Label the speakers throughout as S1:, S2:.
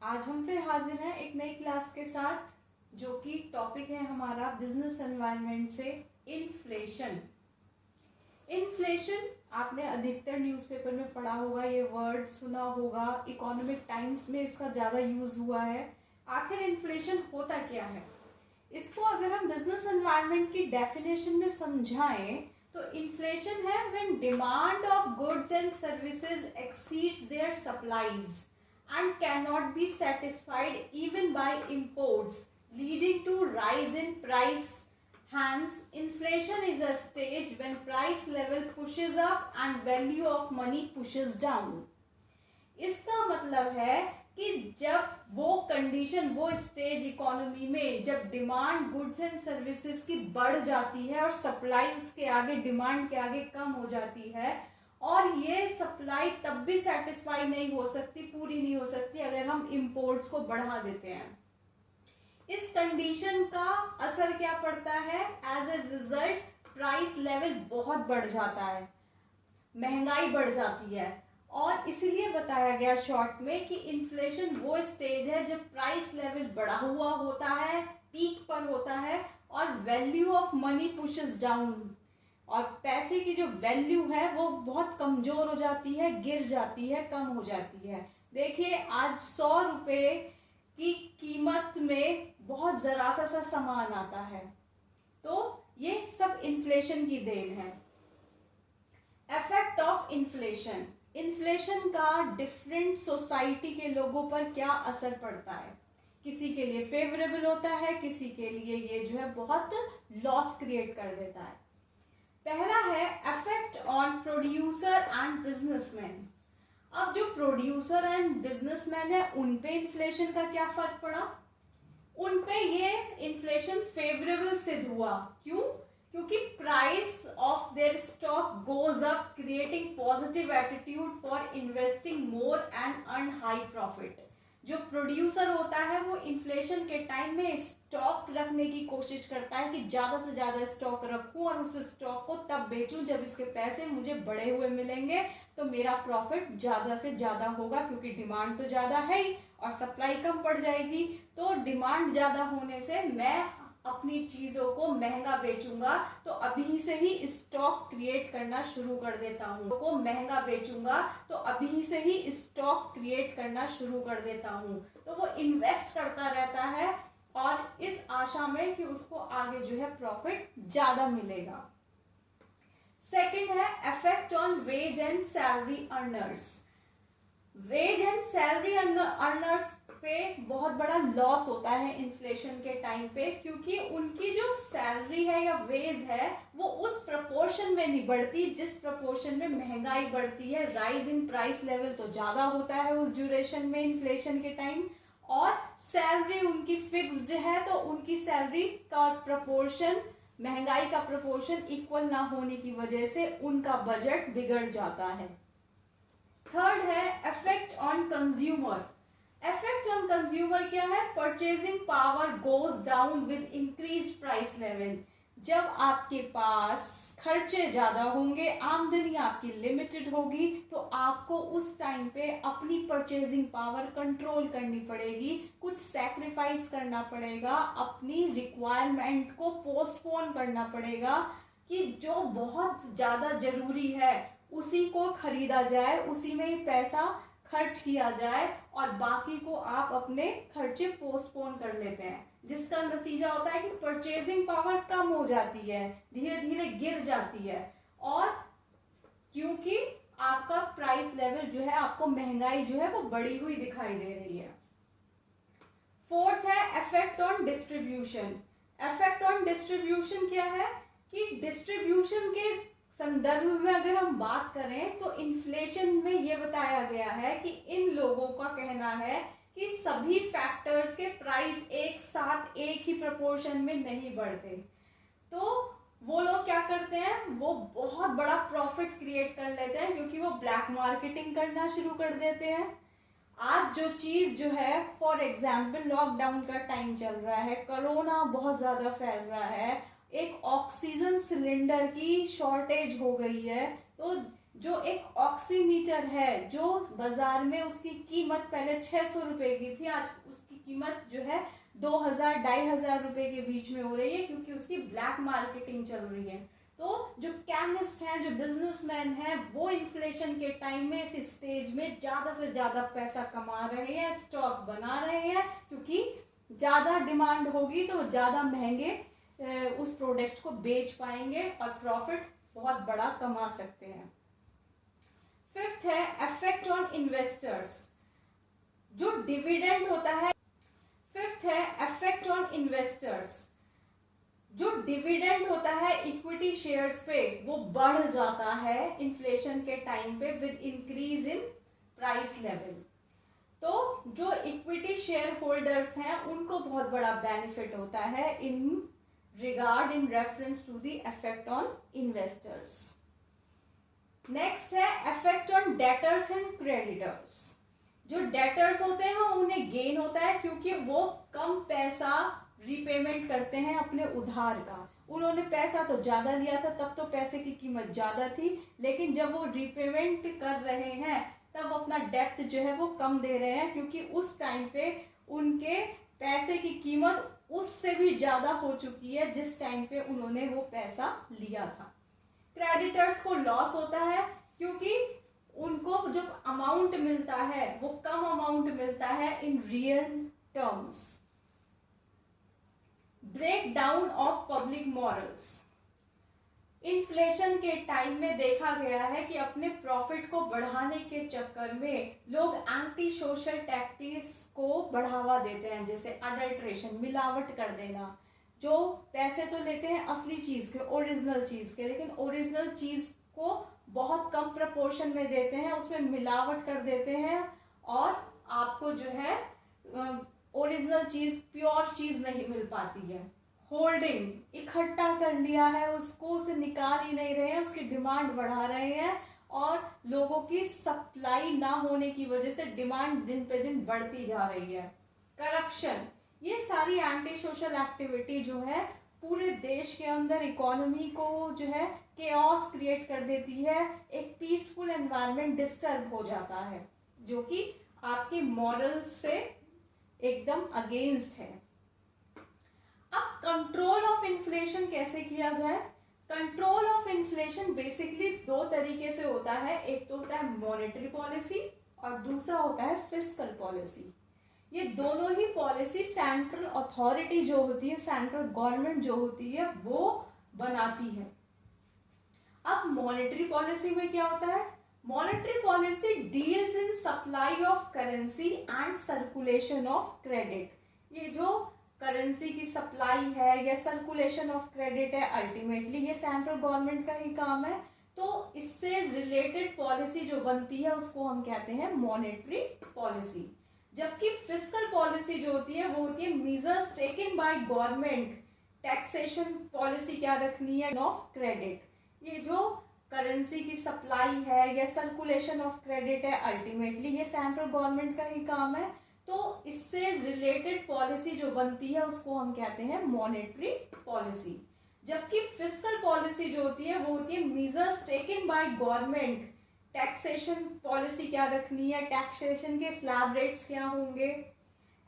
S1: आज हम फिर हाजिर हैं एक नई क्लास के साथ जो कि टॉपिक है हमारा बिजनेस एनवायरनमेंट से इन्फ्लेशन। इन्फ्लेशन आपने अधिकतर न्यूज़पेपर में पढ़ा होगा, ये वर्ड सुना होगा, इकोनॉमिक टाइम्स में इसका ज़्यादा यूज़ हुआ है। आखिर इन्फ्लेशन होता क्या है? इसको अगर हम बिजनेस एनवायरनमेंट की डेफिनेशन में समझाएं तो इन्फ्लेशन है when demand of goods and services exceeds their supplies and cannot be satisfied even by imports, leading to rise in price. Hence, inflation is a stage when price level pushes up and value of money pushes down. इसका मतलब है कि जब वो condition, वो stage economy में जब demand goods and services की बढ़ जाती है और सप्लाई उसके आगे, डिमांड के आगे कम हो जाती है, और ये सप्लाई तब भी सेटिस्फाई नहीं हो सकती, पूरी नहीं हो सकती अगर हम इंपोर्ट्स को बढ़ा देते हैं। इस कंडीशन का असर क्या पड़ता है? As a result price level बहुत बढ़ जाता है, महंगाई बढ़ जाती है। और इसीलिए बताया गया शॉर्ट में कि इन्फ्लेशन वो स्टेज है जब प्राइस लेवल बढ़ा हुआ होता है, पीक पर होता है, और value of money pushes down, और पैसे की जो वैल्यू है वो बहुत कमजोर हो जाती है, गिर जाती है, कम हो जाती है। देखिए, आज 100 रुपये की कीमत में बहुत जरा सा सामान आता है, तो ये सब इन्फ्लेशन की देन है। इफेक्ट ऑफ इन्फ्लेशन, इन्फ्लेशन का डिफरेंट सोसाइटी के लोगों पर क्या असर पड़ता है? किसी के लिए फेवरेबल होता है, किसी के लिए ये जो है बहुत लॉस क्रिएट कर देता है। पहला है effect on producer and businessman. अब जो प्रोड्यूसर एंड बिजनेसमैन है उन पे इन्फ्लेशन का क्या फर्क पड़ा? उन पे ये इन्फ्लेशन फेवरेबल सिद्ध हुआ। क्यों? क्योंकि price of their stock goes up, creating positive attitude for investing more and earn high profit. जो प्रोड्यूसर होता है वो इन्फ्लेशन के टाइम में स्टॉक रखने की कोशिश करता है कि ज़्यादा से ज़्यादा स्टॉक रखूं और उस स्टॉक को तब बेचूं जब इसके पैसे मुझे बढ़े हुए मिलेंगे, तो मेरा प्रॉफिट ज़्यादा से ज़्यादा होगा, क्योंकि डिमांड तो ज़्यादा है ही और सप्लाई कम पड़ जाएगी। तो डिमांड ज़्यादा होने से मैं अपनी चीज़ों को महंगा बेचूंगा, तो अभी से ही स्टॉक क्रिएट करना शुरू कर देता हूँ। को महंगा बेचूंगा तो अभी से ही स्टॉक क्रिएट करना शुरू कर देता हूँ। तो वो इन्वेस्ट करता रहता है और इस आशा में कि उसको आगे जो है प्रॉफिट ज्यादा मिलेगा। सेकंड है effect on wage and salary earners. Wage and salary earners पे बहुत बड़ा लॉस होता है इन्फ्लेशन के टाइम पे, क्योंकि उनकी जो सैलरी है या वेज है वो उस प्रपोर्शन में नहीं बढ़ती जिस प्रपोर्शन में महंगाई बढ़ती है। राइज इन प्राइस लेवल तो ज्यादा होता है उस ड्यूरेशन में इन्फ्लेशन के टाइम, और सैलरी उनकी फिक्स्ड है, तो उनकी सैलरी का प्रपोर्शन, महंगाई का प्रपोर्शन इक्वल ना होने की वजह से उनका बजट बिगड़ जाता है। थर्ड है effect on consumer. Effect on consumer क्या है? Purchasing power goes down with increase price level. जब आपके पास खर्चे ज्यादा होंगे, आमदनी आपकी लिमिटेड होगी, तो आपको उस टाइम पे अपनी परचेजिंग पावर कंट्रोल करनी पड़ेगी, कुछ सैक्रिफाइस करना पड़ेगा, अपनी रिक्वायरमेंट को पोस्टपोन करना पड़ेगा कि जो बहुत ज्यादा जरूरी है उसी को खरीदा जाए, उसी में ही पैसा खर्च किया जाए, और बाकी को आप अपने खर्चे पोस्टपोन कर लेते हैं, जिसका नतीजा होता है कि परचेजिंग पावर कम हो जाती है, धीरे धीरे गिर जाती है, और क्योंकि आपका प्राइस लेवल जो है, आपको महंगाई जो है वो बढ़ी हुई दिखाई दे रही है। फोर्थ है effect on distribution. Effect on distribution क्या है कि डिस्ट्रीब्यूशन के संदर्भ में अगर हम बात करें तो इन्फ्लेशन में ये बताया गया है कि इन लोगों का कहना है कि सभी फैक्टर्स के प्राइस एक साथ एक ही प्रपोर्शन में नहीं बढ़ते, तो वो लोग क्या करते हैं, वो बहुत बड़ा प्रॉफिट क्रिएट कर लेते हैं, क्योंकि वो ब्लैक मार्केटिंग करना शुरू कर देते हैं। आज जो चीज जो है, फॉर एग्जाम्पल लॉकडाउन का टाइम चल रहा है, कोरोना बहुत ज्यादा फैल रहा है, एक ऑक्सीजन सिलेंडर की शॉर्टेज हो गई है, तो जो एक ऑक्सीमीटर है, जो बाजार में उसकी कीमत पहले 600 रुपए की थी, आज उसकी कीमत जो है 2000-2500 रुपए के बीच में हो रही है, क्योंकि उसकी ब्लैक मार्केटिंग चल रही है। तो जो केमिस्ट हैं, जो बिजनेसमैन हैं, वो इन्फ्लेशन के टाइम में इस स्टेज में ज़्यादा से ज़्यादा पैसा कमा रहे हैं, स्टॉक बना रहे हैं, क्योंकि ज़्यादा डिमांड होगी तो ज़्यादा महंगे उस प्रोडक्ट को बेच पाएंगे और प्रॉफिट बहुत बड़ा कमा सकते हैं। फिफ्थ है इफेक्ट ऑन इन्वेस्टर्स, जो डिविडेंड होता है। फिफ्थ है इफेक्ट ऑन इन्वेस्टर्स, जो डिविडेंड होता है इक्विटी शेयर्स पे, वो बढ़ जाता है इन्फ्लेशन के टाइम पे with increase in price level. तो जो इक्विटी शेयर होल्डर्स हैं उनको बहुत बड़ा बेनिफिट होता है in regard, in reference to the effect on investors. Next है effect on debtors and creditors. जो डेटर्स होते हैं उन्हें गेन होता है, क्योंकि वो कम पैसा रीपेमेंट करते हैं अपने उधार का। उन्होंने पैसा तो ज़्यादा लिया था, तब तो पैसे की कीमत ज़्यादा थी, लेकिन जब वो रीपेमेंट कर रहे हैं तब अपना डेप्थ जो है वो कम दे रहे हैं, क्योंकि उस टाइम पे उनके पैसे की कीमत उससे भी ज़्यादा हो चुकी है जिस टाइम पे उन्होंने वो पैसा लिया था। क्रेडिटर्स को लॉस होता है, क्योंकि उनको जब अमाउंट मिलता है वो कम अमाउंट मिलता है in real terms. Break down of public morals. Inflation के टाइम में देखा गया है कि अपने प्रॉफिट को बढ़ाने के चक्कर में लोग एंटी सोशल टैक्टिक्स को बढ़ावा देते हैं, जैसे अडल्ट्रेशन, मिलावट कर देना। जो पैसे तो लेते हैं असली चीज के, ओरिजिनल चीज के, लेकिन ओरिजिनल चीज को बहुत कम प्रपोर्शन में देते हैं, उसमें मिलावट कर देते हैं और आपको जो है ओरिजिनल चीज, प्योर चीज नहीं मिल पाती है। होल्डिंग, इकट्ठा कर लिया है उसको, उसे निकाल ही नहीं रहे हैं, उसकी डिमांड बढ़ा रहे हैं और लोगों की सप्लाई ना होने की वजह से डिमांड दिन पे दिन बढ़ती जा रही है। करप्शन, ये सारी एंटी सोशल एक्टिविटी जो है पूरे देश के अंदर इकोनॉमी को जो है केओस क्रिएट कर देती है, एक पीसफुल एनवायरनमेंट डिस्टर्ब हो जाता है, जो कि आपकी मॉरल्स से एकदम अगेंस्ट है। अब कंट्रोल ऑफ इन्फ्लेशन कैसे किया जाए? कंट्रोल ऑफ इन्फ्लेशन बेसिकली दो तरीके से होता है, एक तो होता है मॉनेटरी पॉलिसी और दूसरा होता है फिस्कल पॉलिसी। ये दोनों ही पॉलिसी सेंट्रल अथॉरिटी जो होती है, सेंट्रल गवर्नमेंट जो होती है, वो बनाती है। अब मॉनेटरी पॉलिसी में क्या होता है? Monetary policy deals in supply of currency and circulation of credit. ये जो करेंसी की सप्लाई है या सर्कुलेशन ऑफ क्रेडिट है, अल्टीमेटली ये सेंट्रल गवर्नमेंट का ही काम है। तो इससे रिलेटेड पॉलिसी जो बनती है उसको हम कहते हैं मॉनेटरी पॉलिसी। जबकि फिस्कल पॉलिसी जो होती है वो होती है measures taken by government. Taxation policy क्या रखनी है? Of credit. ये जो करेंसी की सप्लाई है या सर्कुलेशन ऑफ क्रेडिट है, अल्टीमेटली ये सेंट्रल गवर्नमेंट का ही काम है। तो इससे रिलेटेड पॉलिसी जो बनती है उसको हम कहते हैं मॉनेटरी पॉलिसी। जबकि फिस्कल पॉलिसी जो होती है वो होती है measures taken by government. Taxation policy क्या रखनी है, टैक्सेशन के स्लैब रेट्स क्या होंगे,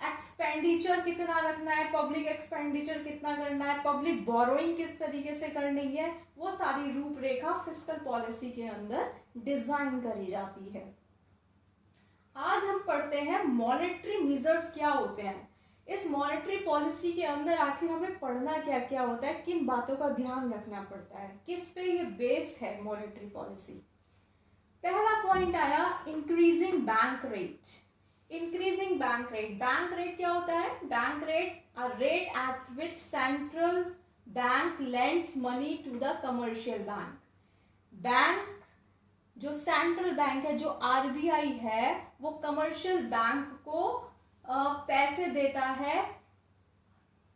S1: एक्सपेंडिचर कितना रखना है, पब्लिक एक्सपेंडिचर कितना करना है, पब्लिक बोरोइंग किस तरीके से करनी है, वो सारी रूपरेखा फिस्कल पॉलिसी के अंदर डिजाइन करी जाती है। आज हम पढ़ते हैं मॉनेटरी मेजर्स क्या होते हैं। इस मॉनेटरी पॉलिसी के अंदर आखिर हमें पढ़ना क्या क्या होता है, किन बातों का ध्यान रखना पड़ता है, किस पे ये बेस है मॉनेटरी पॉलिसी। पहला पॉइंट आया increasing bank rate. Increasing bank rate, bank rate क्या होता है? Bank rate a rate at which central bank lends money to the commercial bank. Bank जो सेंट्रल बैंक है, जो आरबीआई है, वो कमर्शियल बैंक को पैसे देता है,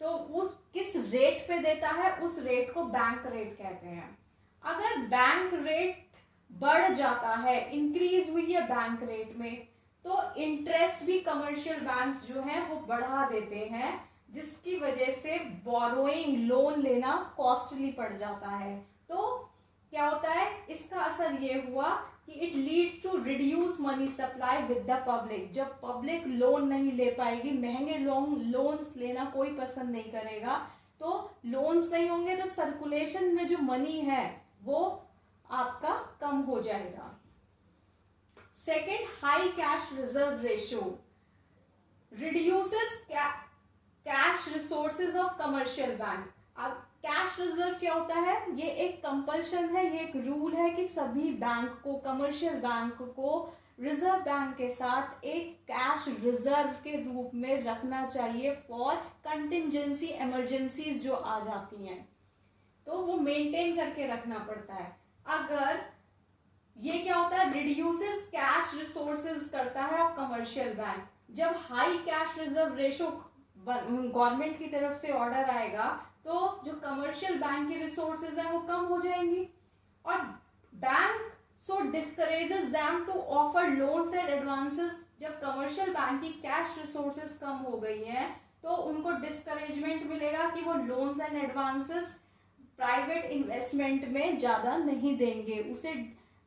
S1: तो उस किस रेट पे देता है, उस रेट को बैंक रेट कहते हैं। अगर बैंक रेट बढ़ जाता है, इंक्रीज हुई है बैंक रेट में, तो इंटरेस्ट भी कमर्शियल बैंक्स जो हैं वो बढ़ा देते हैं, जिसकी वजह से बोरोइंग, लोन लेना कॉस्टली पड़ जाता है। तो क्या होता है, इसका असर ये हुआ कि it leads to reduce money supply with the public. जब पब्लिक लोन नहीं ले पाएगी, महंगे लोन्स लेना कोई पसंद नहीं करेगा, तो लोन्स नहीं होंगे तो सर्कुलेशन में जो मनी है वो आपका कम हो जाएगा। Second, high cash reserve ratio reduces cash resources of commercial bank. अब कैश रिजर्व क्या होता है, ये एक कंपल्शन है, ये एक रूल है कि सभी बैंक को, कमर्शियल बैंक को रिजर्व बैंक के साथ एक कैश रिजर्व के रूप में रखना चाहिए फॉर कंटिंजेंसी, इमरजेंसीज जो आ जाती हैं, तो वो मेंटेन करके रखना पड़ता है। अगर ये क्या होता है, रिड्यूसेस कैश रिसोर्सेज करता है ऑफ कमर्शियल बैंक। जब high cash reserve ratio government की तरफ से ऑर्डर आएगा तो जो कमर्शियल बैंक के रिसोर्सेज हैं वो कम हो जाएंगी, और bank so discourages them to offer loans and advances. जब कमर्शियल बैंक की कैश रिसोर्सेज कम हो गई हैं तो उनको डिस्करेजमेंट मिलेगा कि वो loans and advances private investment में ज़्यादा नहीं देंगे, उसे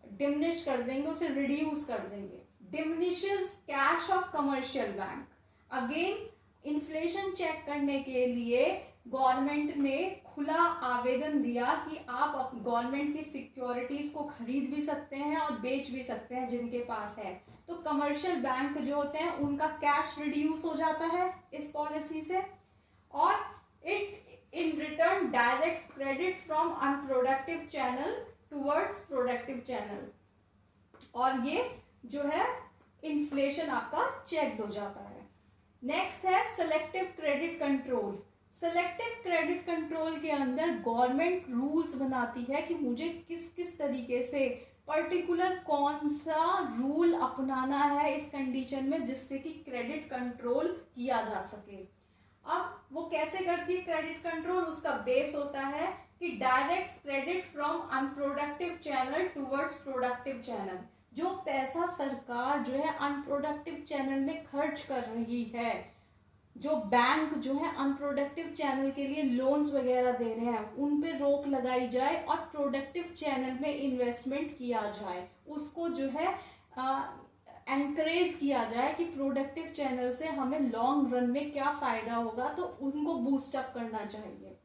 S1: डिमिनिश कर देंगे, उसे रिड्यूस कर देंगे। Diminishes cash of commercial bank. Again inflation check करने के लिए गवर्नमेंट ने खुला आवेदन दिया कि आप गवर्नमेंट की सिक्योरिटीज को खरीद भी सकते हैं और बेच भी सकते हैं जिनके पास है। तो कमर्शियल बैंक जो होते हैं उनका कैश रिड्यूस हो जाता है इस पॉलिसी से, और it in return direct credit from unproductive channel towards productive channel, और ये जो है इन्फ्लेशन आपका चेक हो जाता है। नेक्स्ट है selective credit control. Selective credit control के अंदर गवर्नमेंट रूल्स बनाती है कि मुझे किस किस तरीके से पर्टिकुलर कौन सा रूल अपनाना है इस कंडीशन में जिससे कि क्रेडिट कंट्रोल किया जा सके। अब वो कैसे करती है क्रेडिट कंट्रोल, उसका बेस होता है कि direct credit from unproductive channel towards productive channel. जो पैसा सरकार जो है अनप्रोडक्टिव चैनल में खर्च कर रही है, जो बैंक जो है अनप्रोडक्टिव चैनल के लिए लोन्स वगैरह दे रहे हैं, उन पे रोक लगाई जाए और प्रोडक्टिव चैनल में इन्वेस्टमेंट किया जाए। उसको जो है एनकरेज किया जाए कि प्रोडक्टिव चैनल से हमें लॉन्ग रन में क्या फ़ायदा होगा, तो उनको बूस्ट अप करना चाहिए।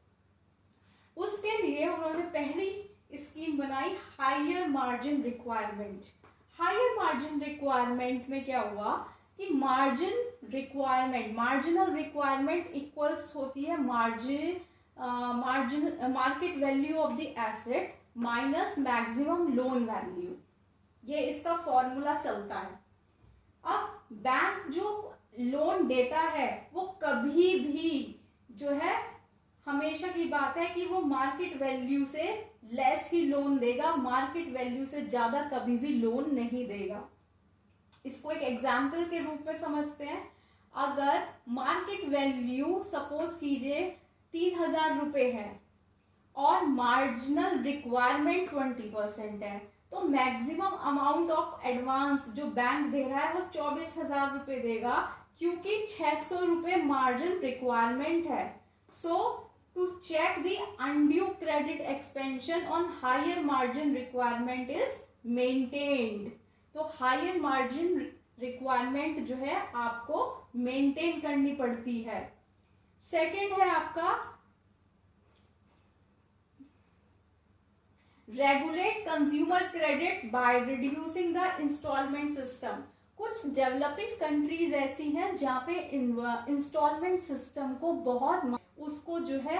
S1: उसके लिए उन्होंने पहली स्कीम बनाई higher margin requirement. Higher margin requirement में क्या हुआ कि मार्जिनल रिक्वायरमेंट इक्वल्स होती है market value of the asset minus maximum loan value. ये इसका फॉर्मूला चलता है। अब बैंक जो लोन देता है वो कभी भी जो है, हमेशा की बात है कि वो मार्केट वैल्यू से लेस ही लोन देगा, मार्केट वैल्यू से ज्यादा कभी भी लोन नहीं देगा। इसको एक एग्जाम्पल के रूप में समझते हैं। अगर मार्केट वैल्यू सपोज कीजिए 3,000 रुपये है और मार्जिनल रिक्वायरमेंट 20% है, तो मैक्सिमम अमाउंट ऑफ एडवांस जो बैंक दे रहा है वो 24,000 रुपये देगा, क्योंकि 600 रुपये मार्जिन रिक्वायरमेंट है। सो to check the undue credit expansion on higher margin requirement is maintained। तो higher margin requirement जो है आपको maintain करनी पड़ती है। सेकेंड है आपका regulate consumer credit by reducing the instalment system. कुछ डेवलपिंग कंट्रीज ऐसी हैं जहाँ पे इंस्टॉलमेंट सिस्टम को बहुत उसको जो है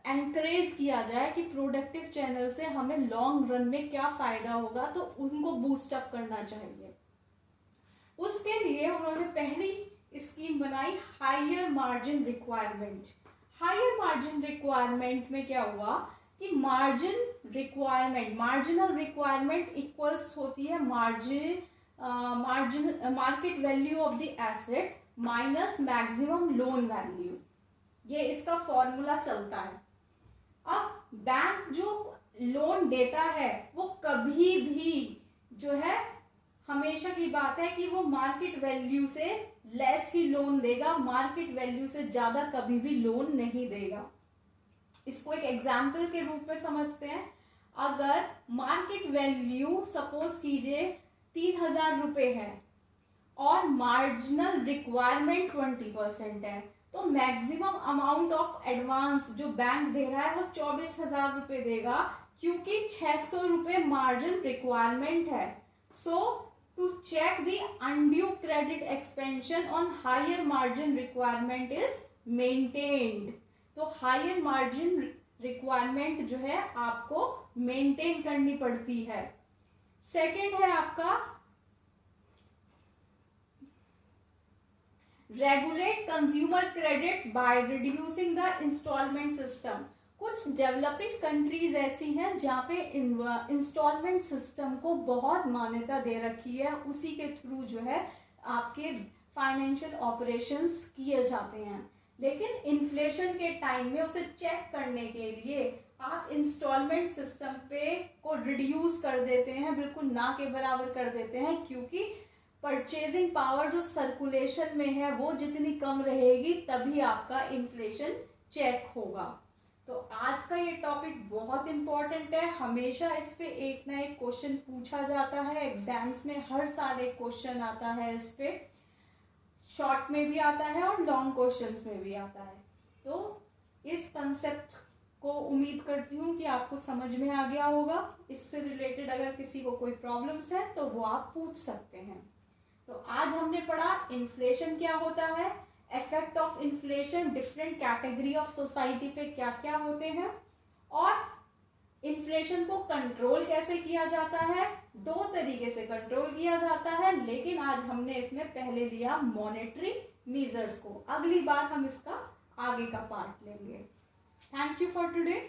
S1: एनकरेज किया जाए कि प्रोडक्टिव चैनल से हमें लॉन्ग रन में क्या फ़ायदा होगा, तो उनको बूस्ट अप करना चाहिए। उसके लिए उन्होंने पहली स्कीम बनाई higher margin requirement. Higher margin requirement में क्या हुआ कि मार्जिनल रिक्वायरमेंट इक्वल्स होती है market value of the asset minus maximum loan value. ये इसका फॉर्मूला चलता है। अब बैंक जो लोन देता है वो कभी भी जो है, हमेशा की बात है कि वो मार्केट वैल्यू से लेस ही लोन देगा, मार्केट वैल्यू से ज्यादा कभी भी लोन नहीं देगा। इसको एक एग्जाम्पल के रूप में समझते हैं। अगर मार्केट वैल्यू सपोज कीजिए 3,000 रुपये है और मार्जिनल रिक्वायरमेंट 20% है, तो मैक्सिमम अमाउंट ऑफ एडवांस जो बैंक दे रहा है वो 24,000 रुपये देगा, क्योंकि 600 रुपये मार्जिन रिक्वायरमेंट है. So to check the undue credit expansion on higher margin requirement is maintained. तो हायर मार्जिन रिक्वायरमेंट जो है आपको मेंटेन करनी पड़ती है. सेकेंड है आपका regulate consumer credit by reducing the instalment system. कुछ डेवलपिंग कंट्रीज ऐसी हैं जहाँ पे इंस्टॉलमेंट सिस्टम को बहुत मान्यता दे रखी है, उसी के थ्रू जो है आपके फाइनेंशियल ऑपरेशंस किए जाते हैं. लेकिन इन्फ्लेशन के टाइम में उसे चेक करने के लिए आप इंस्टॉलमेंट सिस्टम पे को रिड्यूस कर देते हैं, बिल्कुल ना के बराबर कर देते हैं, क्योंकि परचेजिंग पावर जो सर्कुलेशन में है वो जितनी कम रहेगी तभी आपका इन्फ्लेशन चेक होगा. तो आज का ये टॉपिक बहुत इंपॉर्टेंट है, हमेशा इस पे एक ना एक क्वेश्चन पूछा जाता है. एग्जाम्स में हर साल एक क्वेश्चन आता है इस पे, शॉर्ट में भी आता है और लॉन्ग क्वेश्चंस में भी आता है. तो इस कंसेप्ट को उम्मीद करती हूँ कि आपको समझ में आ गया होगा. इससे रिलेटेड अगर किसी को कोई प्रॉब्लम्स है तो वो आप पूछ सकते हैं. तो आज हमने पढ़ा इन्फ्लेशन क्या होता है, effect of inflation different category of society पे क्या क्या होते हैं, और इन्फ्लेशन को कंट्रोल कैसे किया जाता है. 2 तरीके से कंट्रोल किया जाता है, लेकिन आज हमने इसमें पहले लिया मॉनेटरी मेजर्स को. अगली बार हम इसका आगे का पार्ट लेंगे. Thank you for today.